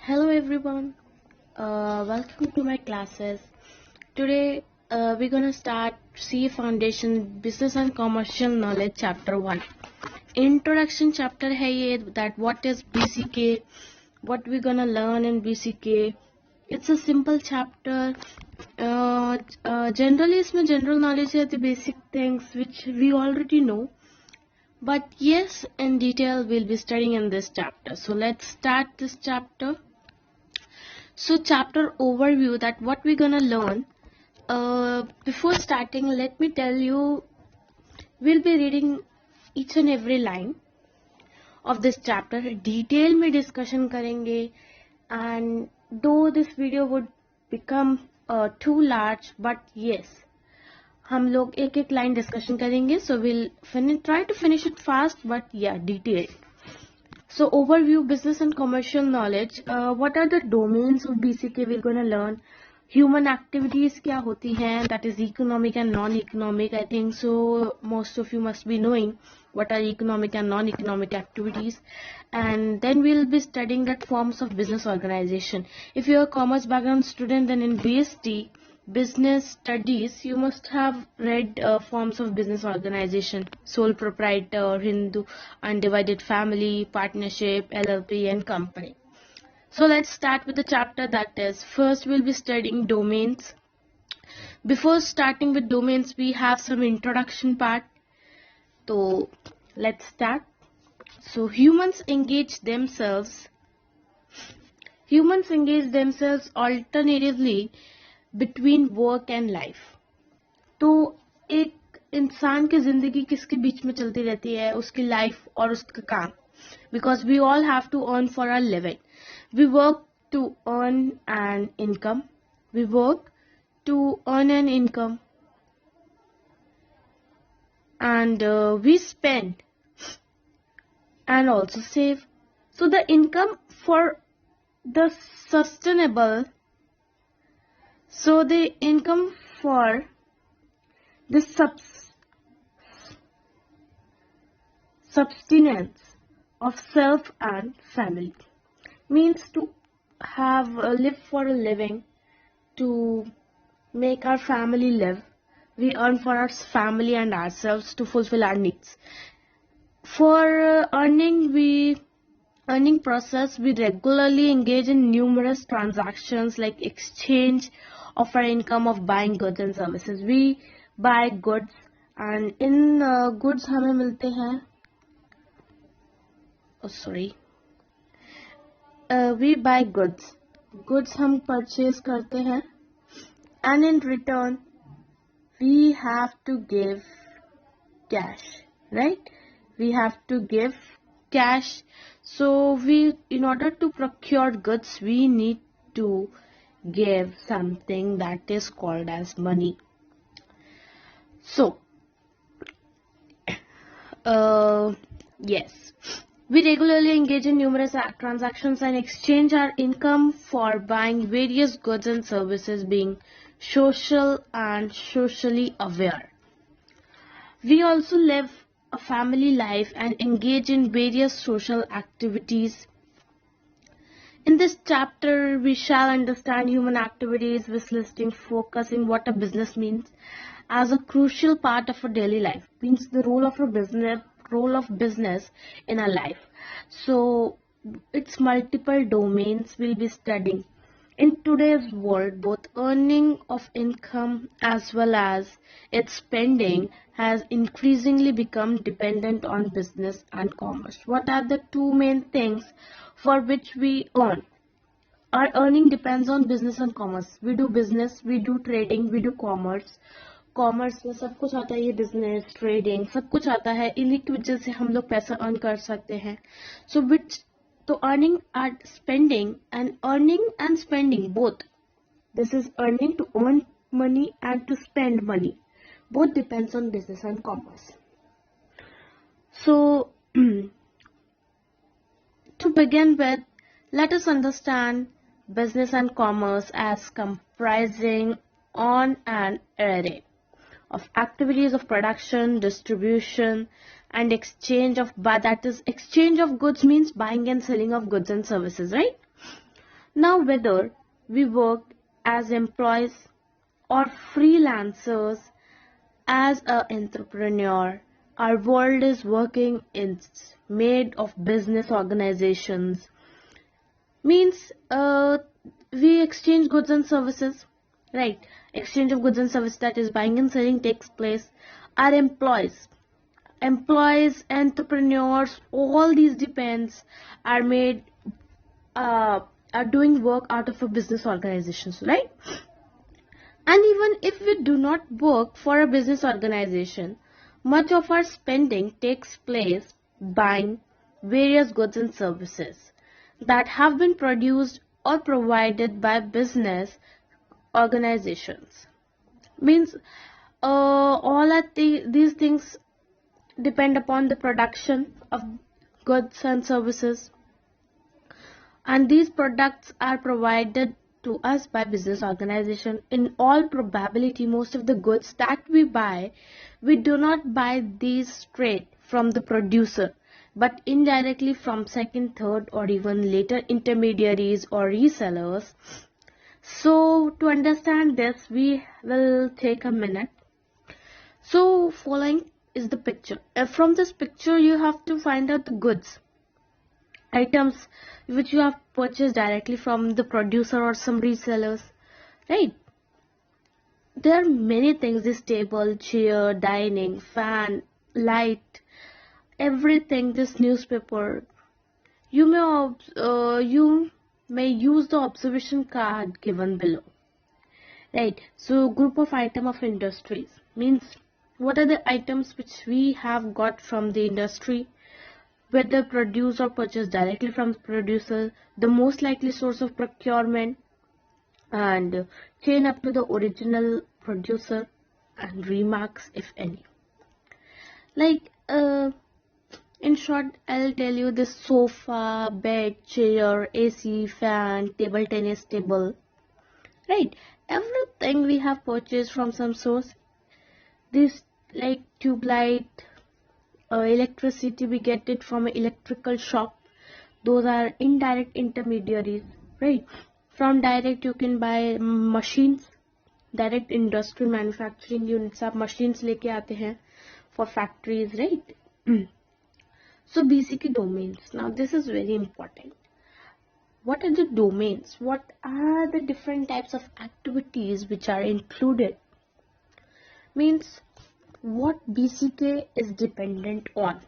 Hello everyone, welcome to my classes. Today we're gonna start CA Foundation Business and Commercial Knowledge Chapter 1. Introduction chapter है ये that what is BCK, what we're gonna learn in BCK. It's a simple chapter. Generally इसमें general knowledge है the basic things which we already know. But yes, in detail we'll be studying in this chapter. So let's start this chapter. So chapter overview that what we're gonna learn. Before starting, let me tell you, we'll be reading each and every line of this chapter. Detail में discussion करेंगे, and though this video would become too large, but yes, हम लोग एक एक line discussion करेंगे. So we'll try to finish it fast, but yeah, detail. So overview, business and commercial knowledge. What are the domains of BCK we're going to learn? Human activities क्या होती हैं? That is economic and non-economic. I think so most of you must be knowing what are economic and non-economic activities. And then we'll be studying that forms of business organization. If you're a commerce background student, then in BST, business studies, you must have read forms of business organization: sole proprietor, Hindu, undivided family, partnership, LLP, and company. So let's start with the chapter that is, first we'll be studying domains. Before starting with domains, we have some introduction part. So let's start. So humans engage themselves alternatively between work and life. तो एक इंसान की जिंदगी किसके बीच में चलती रहती है? उसकी लाइफ और उसका काम. Because we all have to earn for our living. We work to earn an income. And we spend and also save. So the income for the sustainable, so the income for the subsistence of self and family means to have live for a living, to make our family live. We earn for our family and ourselves to fulfill our needs. For earning process, we regularly engage in numerous transactions like exchange of our income of buying goods and services. We buy goods, and in goods हमें मिलते हैं. We buy goods. Goods हम purchase करते हैं, and in return we have to give cash, right? We have to give cash. So in order to procure goods, we need to give something that is called as money. So yes, we regularly engage in numerous transactions and exchange our income for buying various goods and services, being social and socially aware. We also live a family life and engage in various social activities. In this chapter, we shall understand human activities, with listing focusing what a business means as a crucial part of our daily life, means the role of business in our life. So its multiple domains we'll be studying. In today's world, both earning of income as well as its spending has increasingly become dependent on business and commerce. What are the two main things for which we earn? Our earning depends on business and commerce. We do business, we do trading, we do commerce. Commerce में सब कुछ आता है, ये business, trading, सब कुछ आता है. इन्हीं की वजह से हम लोग पैसा अर्न कर सकते हैं. सो विच तो earning and spending both. This is earning to earn money and to spend money. Both depends on business and commerce. So to begin with, let us understand business and commerce as comprising on an array of activities of production, distribution, and exchange of goods means buying and selling of goods and services, right? Now, whether we work as employees or freelancers, as an entrepreneur, our world is working in made of business organizations. Means we exchange goods and services, right? Exchange of goods and services, that is buying and selling, takes place. Our employees, entrepreneurs, all these depends are made are doing work out of a business organizations, right? And even if we do not work for a business organization, much of our spending takes place buying various goods and services that have been produced or provided by business organizations. Means all of these things depend upon the production of goods and services, and these products are provided to us by business organization. In all probability, most of the goods that we buy, we do not buy these straight from the producer, but indirectly from second, third, or even later intermediaries or resellers. So to understand this, we will take a minute. So following is the picture. From this picture, you have to find out the goods, items which you have purchased directly from the producer or some resellers, right? There are many things: this table, chair, dining, fan, light, everything, this newspaper. You may use the observation card given below, right? So group of item of industries means what are the items which we have got from the industry, whether produced or purchased directly from the producer, the most likely source of procurement, and chain up to the original producer, and remarks if any. Like in short, I'll tell you: this sofa, bed, chair, AC, fan, table tennis table, right? Everything we have purchased from some source. This like tube light, electricity, we get it from an electrical shop. Those are indirect intermediaries, right? From direct you can buy machines, direct industrial manufacturing units, आप machines लेके आते हैं for factories, right? So BCK domains. Now this is very important. What are the domains? What are the different types of activities which are included? Means what BCK is dependent on.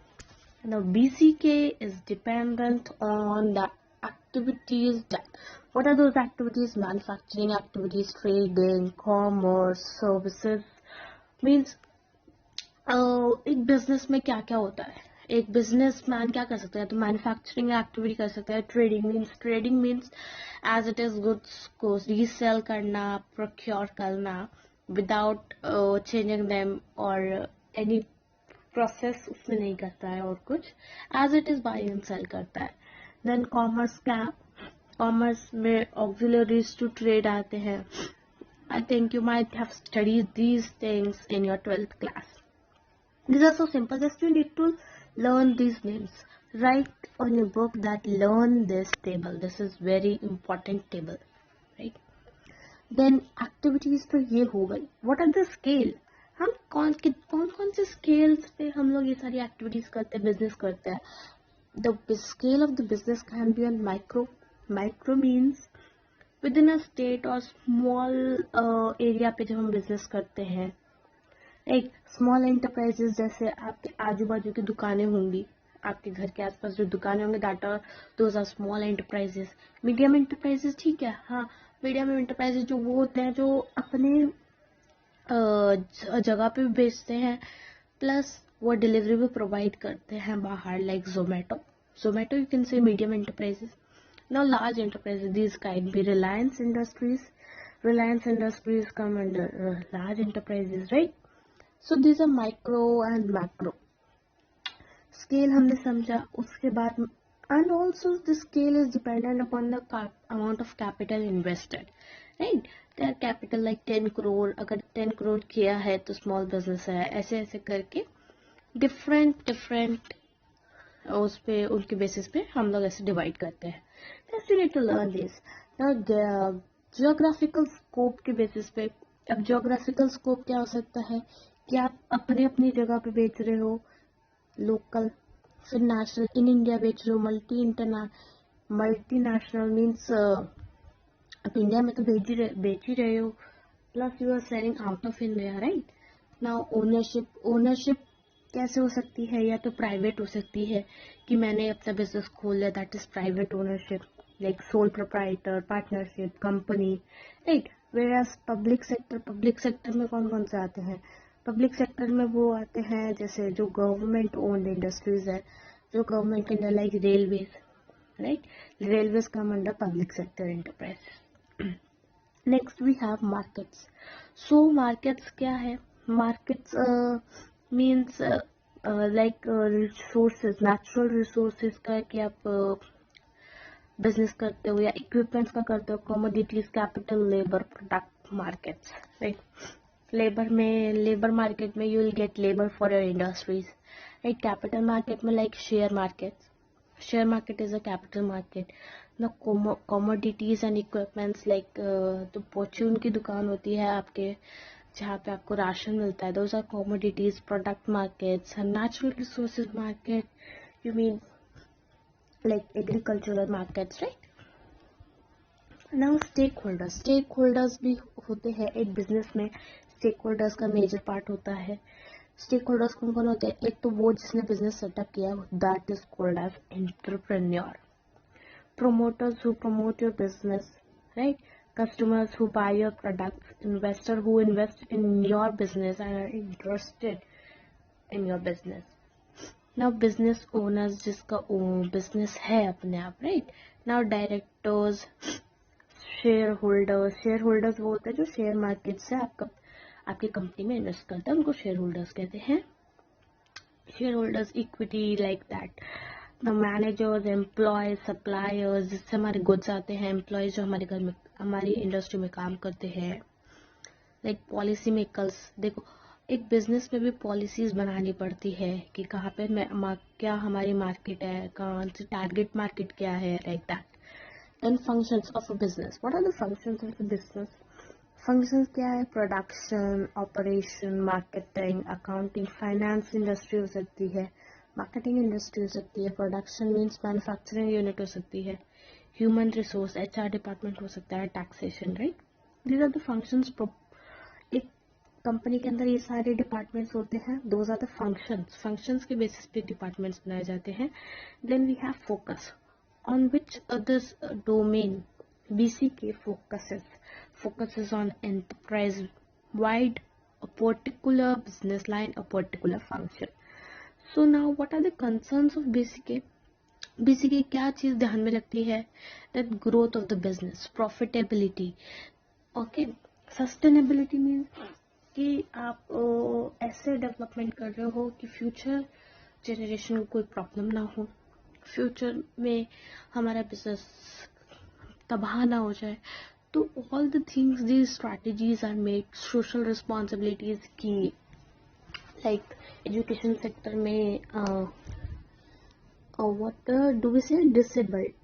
Now BCK is dependent on the activities that, what are those activities? Manufacturing activities, trading, commerce, services. Means एक business में क्या क्या होता है, एक businessman क्या कर सकता है? तो मैन्युफैक्चरिंग एक्टिविटी कर सकता है. Trading means as it is goods को रीसेल करना, प्रोक्योर करना विदाउट चेंजिंग देम और एनी प्रोसेस उसमें नहीं करता है, और कुछ as it is buy and sell करता है. देन कॉमर्स में ऑक्सिलरीज टू ट्रेड आते हैं. I think you might have studied these things in your 12th class. These are so simple, just you need to learn these names. Write on your book that learn this table. This is very important table, right? Then activities तो ये हो गई. What are the scale? हम कौन से scales पे हम लोग ये सारी activities करते हैं, business करते हैं. The scale of the business can be on micro. Micro means within a state or small area पे जब हम business करते हैं. एक स्मॉल एंटरप्राइजेस, जैसे आपके आजू बाजू की दुकानें होंगी, आपके घर के आसपास जो दुकानें होंगे, those are small enterprises. Medium enterprises, ठीक है, हाँ, मीडियम एंटरप्राइजेस जो वो होते हैं जो अपने जगह पे भी बेचते हैं, प्लस वो डिलीवरी भी प्रोवाइड करते हैं बाहर, like Zomato you can say medium enterprises. Now large enterprises, this kind be Reliance Industries come under large enterprises, right? So these are micro and macro. Scale हमने समझा. उसके बाद and also the scale is dependent upon the amount of capital invested, right? Their capital like 10 crore, अगर 10 crore किया है तो small business है, ऐसे ऐसे करके different उस पे उनके बेसिस पे हम लोग ऐसे डिवाइड करते हैं. Just you need to learn this. Now geographical scope के बेसिस पे, अब जियोग्राफिकल स्कोप क्या हो सकता है कि आप अपने अपनी जगह पे बेच रहे हो लोकल, फिर नेशनल इन इंडिया बेच रहे हो, मल्टीनेशनल मीन्स आप इंडिया में तो बेच ही रहे हो, plus you are selling out of India, right. Now ownership कैसे हो सकती है, या तो प्राइवेट हो सकती है कि मैंने अपना बिजनेस खोल लिया, that is private ownership, like sole proprietor, partnership, company, right. Where public sector में कौन कौन से आते हैं, पब्लिक सेक्टर में वो आते हैं जैसे जो गवर्नमेंट ओन्ड इंडस्ट्रीज है, जो गवर्नमेंट के under, like railways, right. Railways cum under public sector enterprise. Next we have markets. So markets क्या है, markets means like resources, natural resources का कि आप बिजनेस करते हो या इक्विपमेंट्स का करते हो, commodities, capital, labour, product, markets, right. Labour market में you will get labour for your industries, right. Capital market में like share market is a capital market. ना कमोडिटीज एंड इक्विपमेंट्स लाइक तो फॉर्च्यून की दुकान होती है आपके, जहाँ पे आपको राशन मिलता है, those are commodities. Product markets, natural resources market, you mean like agricultural markets, right. Now stakeholders भी होते हैं एक बिजनेस में. स्टेक होल्डर्स का मेजर पार्ट होता है. स्टेक होल्डर्स कौन कौन होते हैं, एक तो वो जिसने बिजनेस सेटअप किया, that is called as entrepreneur. Promoters who promote your business, right? Customers who buy your products, investor who invest in your business and are interested in your business. Now business owners जिसका business है अपने आप, right? Now directors, shareholders वो होते हैं जो share market से आपकी कंपनी में इन्वेस्ट करते हैं, उनको शेयर होल्डर्स कहते हैं. Share holders equity, like that. The managers, employees, suppliers, जिससे हमारे गुड्स आते हैं, एम्प्लॉयज जो हमारे घर में, हमारी इंडस्ट्री में काम करते हैं, लाइक पॉलिसी मेकर्स. देखो एक बिजनेस में भी पॉलिसीज बनानी पड़ती है कि कहाँ पे क्या हमारी मार्केट है, कहाँ से टारगेट मार्केट क्या है, like that. Then functions of a business. What are the functions of a business? Functions क्या है, production, operation, marketing, accounting, finance industry हो सकती है, मार्केटिंग इंडस्ट्री हो सकती है, प्रोडक्शन मीन्स मैन्युफैक्चरिंग यूनिट हो सकती है, ह्यूमन रिसोर्स एचआर डिपार्टमेंट हो सकता है, taxation, right. These are the functions. एक कंपनी के अंदर ये सारे डिपार्टमेंट्स होते हैं, दोज आर द फंक्शंस के बेसिस पे डिपार्टमेंट्स बनाए जाते हैं. Then we have focus, on which this domain BCK focuses on enterprise wide, a particular business line, a particular function. So now what are the concerns of BCK? BCK क्या चीज ध्यान में रखती है, that growth of the business, profitability, okay. Sustainability means कि आप ऐसे development कर रहे हो कि फ्यूचर जनरेशन को कोई प्रॉब्लम ना हो, फ्यूचर में हमारा बिजनेस तबाह ना हो जाए. तो all the things, these strategies are made. Social responsibilities की, लाइक एजुकेशन सेक्टर में what do we say,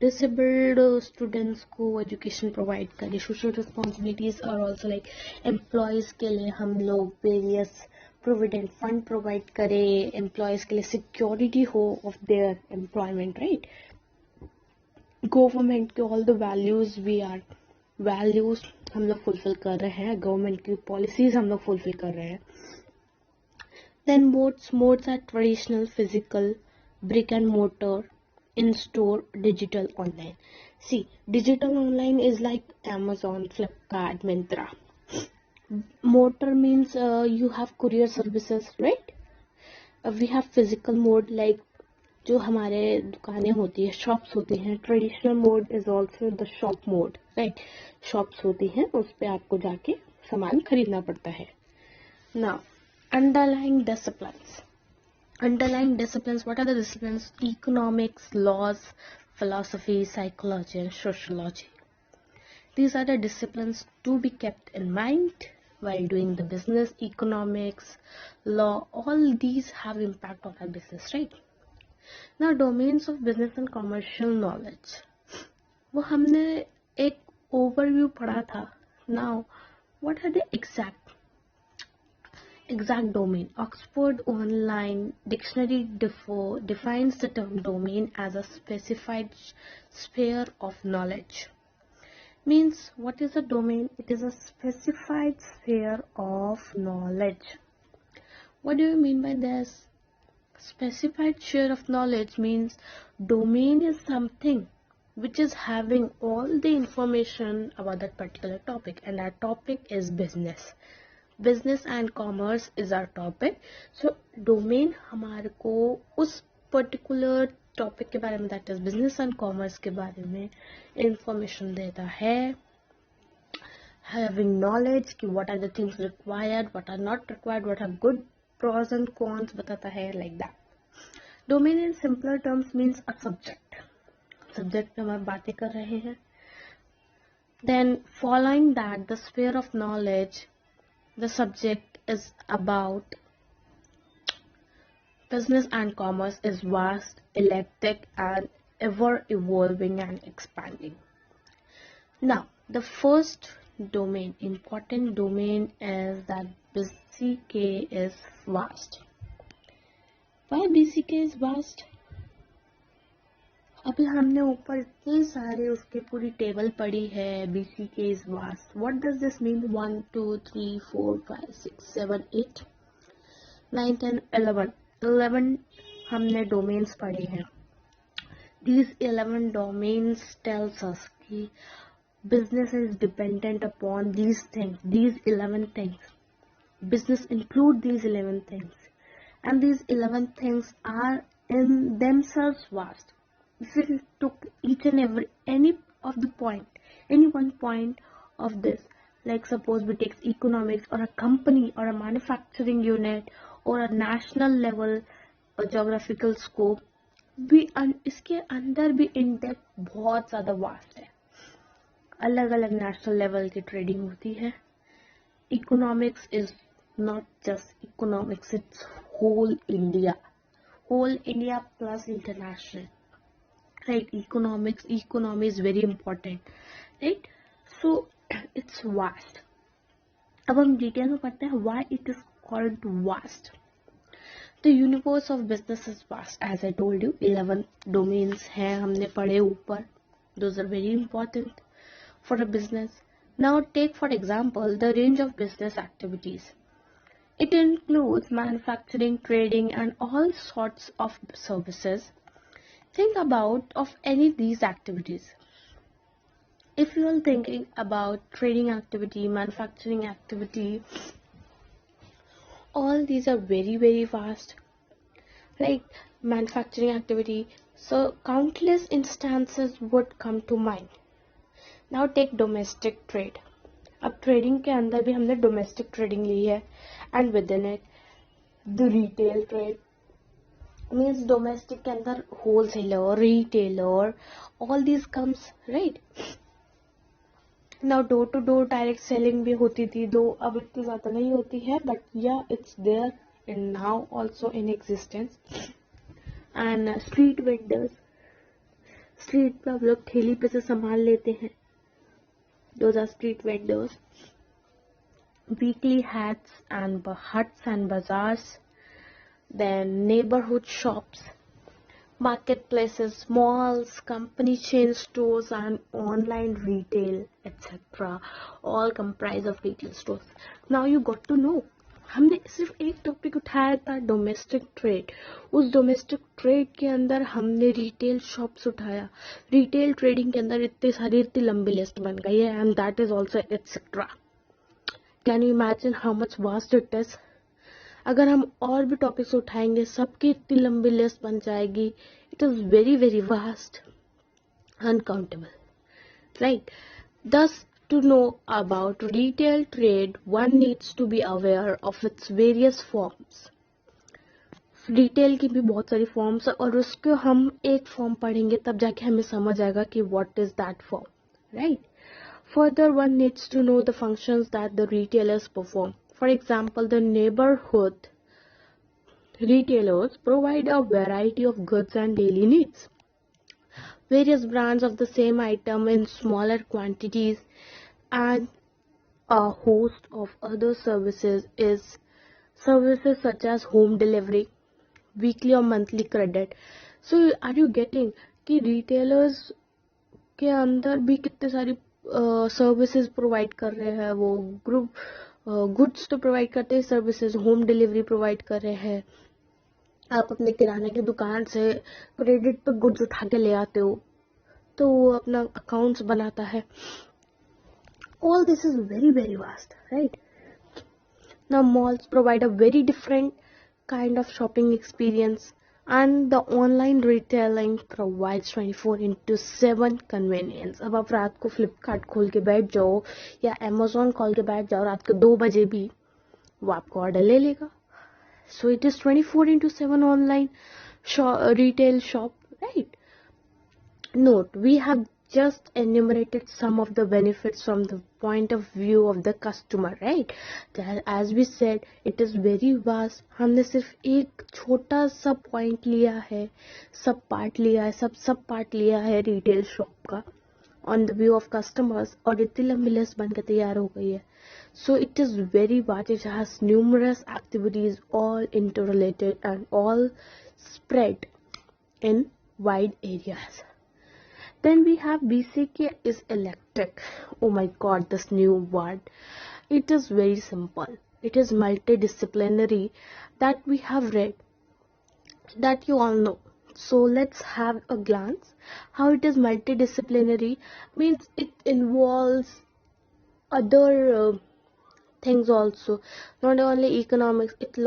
disabled students को एजुकेशन प्रोवाइड करें. सोशल रिस्पॉन्सिबिलिटीज और ऑल्सो लाइक एम्प्लॉयज के लिए हम लोग वेरियस प्रोविडेंट फंड प्रोवाइड करें, एम्प्लॉयज के लिए सिक्योरिटी हो of their employment, right. Government के ऑल द वैल्यूज हम लोग फुलफिल कर रहे हैं, गवर्नमेंट की पॉलिसीज हम लोग फुलफिल कर रहे हैं. Then modes are traditional, physical, brick and mortar, in store, digital, online. See, digital online is like Amazon, Flipkart, Myntra. Motor means you have courier services, right? We have physical mode, like जो हमारे दुकानें होती है, shops होती हैं. Traditional mode is also the shop mode, right. Shops होती हैं, उस पर आपको जाके सामान खरीदना पड़ता है. Now underlying disciplines, what are the disciplines? Economics, laws, philosophy, psychology, and sociology. These are the disciplines to be kept in mind while doing the business. Economics, law, all these have impact on our business, right? Now domains of business and commercial knowledge, वो हमने एक overview पढ़ा था. Now what are the exact domain? Oxford Online Dictionary defines the term domain as a specified sphere of knowledge. Means what is a domain? It is a specified sphere of knowledge. What do you mean by this? Specified sphere of knowledge means domain is something which is having all the information about that particular topic, and that topic is business. Business and commerce is our topic. So domain हमारे को उस particular topic के बारे में, that is business and commerce के बारे में information देता है. Having knowledge कि what are the things required, what are not required, what are good pros and cons बताता है, like that. Domain in simpler terms means a subject. Subject में हम बातें कर रहे हैं. Then following that, the sphere of knowledge, the subject is about business and commerce is vast, eclectic, and ever evolving and expanding. Now, the first domain, important domain, is that BCK is vast. Why BCK is vast? अभी हमने ऊपर इतने सारे उसके पूरी table पढ़ी है. BCK is vast. What does this mean? 1, 2, 3, 4, 5, 6, 7, 8, 9, 10, 11. 11 हमने domains पढ़े हैं. These 11 domains tells us कि business is dependent upon these things, these 11 things. Business include these 11 things, and these 11 things are in themselves vast. If we took each and every any one point of this, like suppose we take economics or a company or a manufacturing unit or a national level or geographical scope, भी इसके अंदर भी in depth बहुत ज़्यादा vast है. अलग अलग national level की ट्रेडिंग होती है. Economics is not just economics, it's whole India plus international, right? Economy is very important, right? So it's vast. अब हम डिटेल में पढ़ते हैं why it is called vast. The universe of business is vast. As I told you, 11 domains हैं हमने पढ़े ऊपर. Those are very important for a business. Now take for example the range of business activities. It includes manufacturing, trading, and all sorts of services. Think about of any of these activities. If you are thinking about trading activity, manufacturing activity, all these are very, very vast. Like manufacturing activity, so countless instances would come to mind. Now take domestic trade. अब trading के अंदर भी हमने domestic trading ली है, and within it the retail trade. Means domestic के अंदर wholesaler, retailer, all this comes, right. Now door to door direct selling भी होती थी, दो अब इतनी ज्यादा नहीं होती है, but yeah it's there in now also in existence. And street vendors, street पे अब लोग ठेली पे से सामान लेते हैं, those are street vendors. Weekly huts and bazaars, then neighborhood shops, marketplaces, malls, company chain stores, and online retail, etc. all comprise of retail stores. Now you got to know, हमने सिर्फ एक टॉपिक उठाया था, domestic trade. उस domestic trade के अंदर हमने retail shops उठाया. रिटेल ट्रेडिंग के अंदर इतनी लंबी लिस्ट बन गई है, and that is also etcetera. Can you imagine how much vast it is? अगर हम और भी टॉपिक्स उठाएंगे, सबकी इतनी लंबी लिस्ट बन जाएगी. It is very very vast, uncountable, right. दस to know about retail trade, one needs to be aware of its various forms. Retail की भी बहुत सारी फॉर्म्स है, और उसको हम एक फॉर्म पढ़ेंगे तब जाके हमें समझ आएगा कि what is that form, right. Further one needs to know the functions that the retailers perform. For example the neighbourhood Retailers provide a variety of goods and daily needs. Various brands of the same item in smaller quantities and a host of other services such as home delivery, weekly or monthly credit. So are you getting कि retailers के अंदर भी कितने सारी services provide कर रहे हैं, वो ग्रुप गुड्स तो प्रोवाइड करते हैं, सर्विसेज होम डिलीवरी प्रोवाइड कर रहे हैं. आप अपने किराने की दुकान से क्रेडिट पे गुड्स उठा के ले आते हो तो वो अपना अकाउंट्स बनाता है. All this is very very vast, right? Now malls provide a very different kind of shopping experience, and the online retailing provides 24/7 convenience. अब आप रात को फ्लिपकार्ट खोल के बैठ जाओ या अमेजोन खोल के बैठ जाओ रात के 2 बजे भी, वो आपको ऑर्डर ले लेगा. So it is 24/7 online retail shop, right? Note, we have just enumerated some of the benefits from the point of view of the customer, right? As we said, it is very vast. हमने सिर्फ एक छोटा सा point लिया है, सब part लिया है, सब पार्ट लिया है रिटेल शॉप का on the view of customers, और इतनी लंबी लिस्ट बनकर तैयार हो गई है. So it is very vast. It has numerous activities, all interrelated and all spread in wide areas. Then we have BCK is electric. Oh my god, this new word. It is very simple. It is multidisciplinary, that we have read, that you all know. So let's have a glance. How it is multidisciplinary means it involves other things also, not only economics. It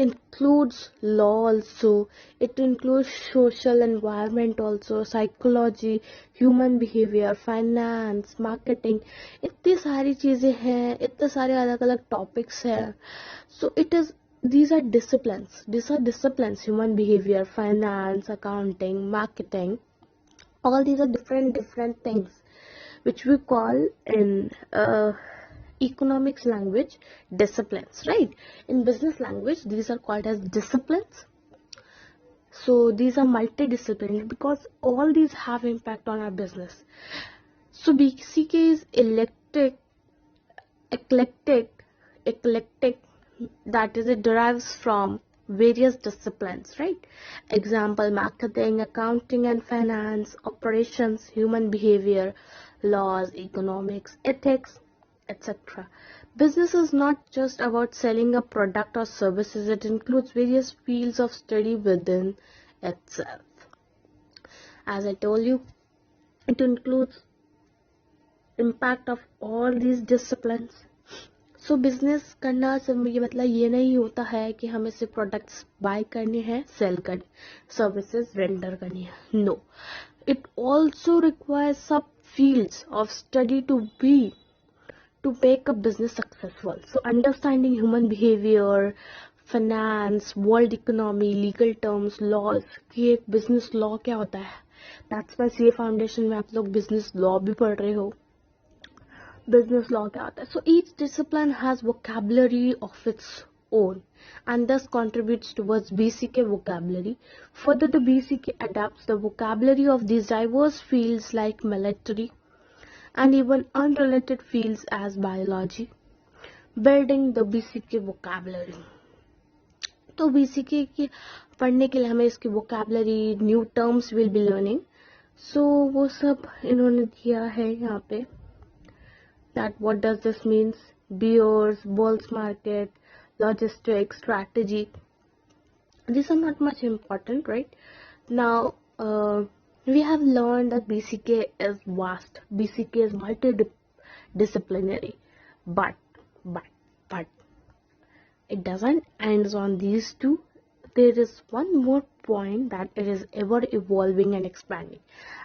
includes law also, it includes social environment also, psychology, human behavior, finance, marketing. इतनी सारी चीजें हैं, इतने सारे अलग अलग topics हैं. So these are disciplines, human behavior, finance, accounting, marketing. All these are different things which we call in economics language disciplines, right? In business language these are called as disciplines. So these are multidisciplinary because all these have impact on our business. So BCK is eclectic, that is, it derives from various disciplines, right? Example: marketing, accounting and finance, operations, human behavior, laws, economics, ethics, etc. Business is not just about selling a product or services, it includes various fields of study within itself. As I told you, it includes impact of all these disciplines. So business करना सिर्फ ये मतलब ये नहीं होता है कि हमें सिर्फ प्रोडक्ट्स बाय करने हैं, सेल करनी, सर्विसेज रेंडर करनी है. No, it also requires sub fields of study to make a business successful. So understanding human behavior, finance, world economy, legal terms, laws, कि एक business law क्या होता है. That's why CA Foundation में आप लोग business law भी पढ़ रहे हो. Business law क्या होता है. So each discipline has vocabulary of its own and thus contributes towards BCK vocabulary. Further, the BCK adapts the vocabulary of these diverse fields like military and even unrelated fields as biology, building the BCK vocabulary. तो BCK की पढ़ने के लिए हमें इसकी vocabulary, new terms will be learning. So वो सब इन्होंने दिया है यहाँ पे. That what does this means? Beers, bulls market, logistics, strategy. These are not much important, right? Now we have learned that BCK is vast. BCK is multidisciplinary, but it doesn't end on these two. There is one more point, that it is ever evolving and expanding.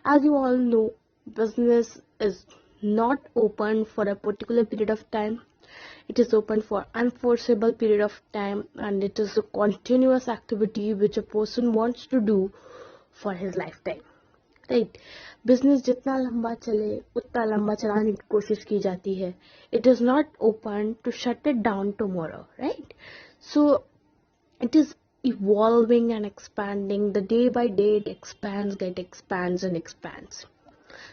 As you all know, business is not open for a particular period of time. It is open for unforeseeable period of time, and it is a continuous activity which a person wants to do for his lifetime, right? Business जितना लंबा चले उतना लंबा चलाने की कोशिश की जाती है. It is not open to shut it down tomorrow, right? So it is evolving and expanding. The day by day it expands, and expands.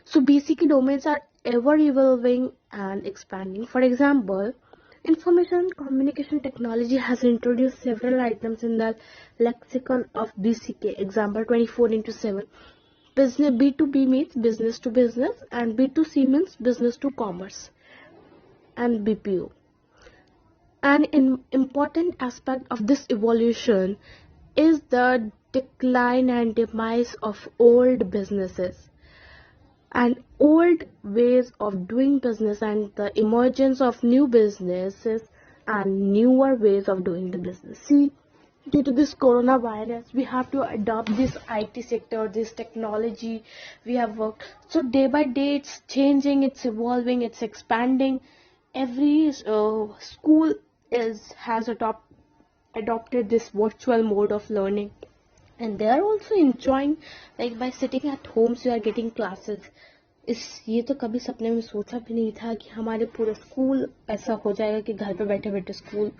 So basic domains are ever evolving and expanding. For example, information and communication technology has introduced several items in the lexicon of BCK. Example 24 into 7. Business B2B means business to business, and B2C means business to commerce, and BPO. An important aspect of this evolution is the decline and demise of old businesses and old ways of doing business, and the emergence of new businesses and newer ways of doing the business. See, due to this coronavirus, we have to adopt this IT sector, this technology we have worked. So day by day it's changing, it's evolving, it's expanding. Every school has adopted this virtual mode of learning, and they are also enjoying, like by sitting at homes you are getting classes. ये तो कभी सपने में सोचा भी नहीं था कि हमारे पूरा स्कूल ऐसा हो जाएगा कि घर पे बैठे बैठे स्कूल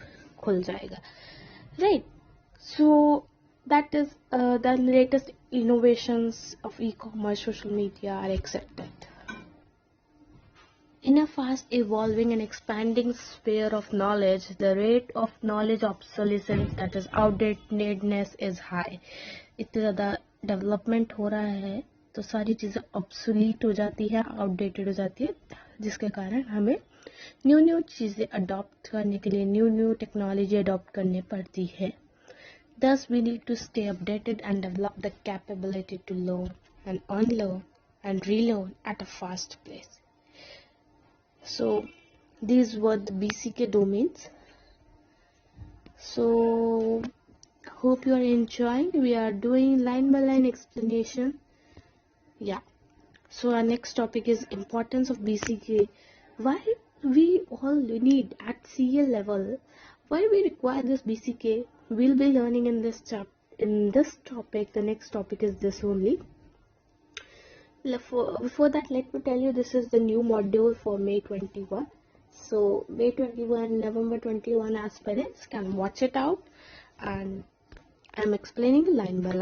खुल जाएगा, right? So that is the latest innovations of e-commerce, social media are accepted. In a fast evolving and expanding sphere of knowledge, the rate of knowledge obsolescence, that is outdatedness, is high. इतना ज़्यादा development हो रहा है तो सारी चीज़ें obsolete हो जाती है, outdated हो जाती है, जिसके कारण हमें न्यू चीज़ें अडॉप्ट करने के लिए न्यू टेक्नोलॉजी अडॉप्ट करनी पड़ती है. Thus, we need to stay updated and develop the capability to learn and unlearn and relearn at a fast pace. So these were the BCK domains. So hope you are enjoying. We are doing line by line explanation. Yeah. So our next topic is importance of BCK. Why we all need at CA level, why we require this BCK, we'll be learning in this topic. The next topic is this only. Before that, let me tell you, this is the new module for May 21. So May 21, November 21 aspirants can watch it out, and I'm explaining line by line.